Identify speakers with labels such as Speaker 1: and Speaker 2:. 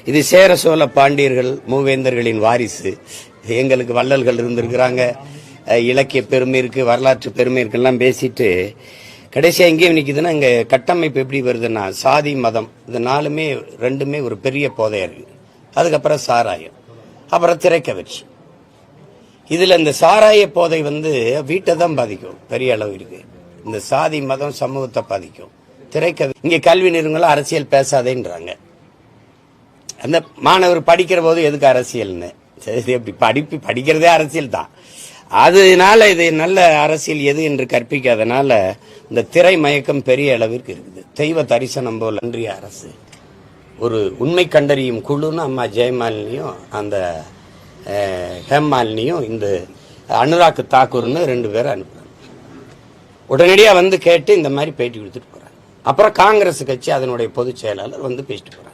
Speaker 1: இது சேர சோழ பாண்டியர்கள் மூவேந்தர்களின் வாரிசு. எங்களுக்கு வள்ளல்கள் இருந்திருக்கிறாங்க, இலக்கிய பெருமை இருக்கு, வரலாற்று பெருமை இருக்குலாம் பேசிட்டு கடைசியா எங்கேயும் நிற்குதுன்னா, இங்க கட்டமைப்பு எப்படி வருதுன்னா சாதி மதம் இது நாலுமே ரெண்டுமே ஒரு பெரிய போதையா இருக்கு. அதுக்கப்புறம் சாராயம், அப்புறம் திரைக்கவர்ச்சி. இதுல இந்த சாராய போதை வீட்டை தான் பாதிக்கும், பெரிய அளவு இருக்கு. இந்த சாதி மதம் சமூகத்தை பாதிக்கும். இங்க கல்வி நிறுவனங்களும் அரசியல் பேசாதேன்றாங்க. அந்த மாணவர் படிக்கிற போது எதுக்கு அரசியல்னு, படிக்கிறதே அரசியல் தான். அதனால இது நல்ல அரசியல் எது என்று கற்பிக்காதனால இந்த திரை மயக்கம் பெரிய அளவிற்கு இருக்குது. தெய்வ தரிசனம் போல அன்றைய அரசு ஒரு உண்மை கண்டறியும் குழுன்னு அம்மா ஜெயமாலினியும் அந்த ஹேமாலினியும் இந்த அனுராக் தாக்கூர்னு 2 பேரை அனுப்புறாங்க. உடனடியாக கேட்டு இந்த மாதிரி பேட்டி கொடுத்துட்டு போறாங்க. அப்புறம் காங்கிரஸ் கட்சி அதனுடைய பொதுச் செயலாளர் பேசிட்டு போறாங்க.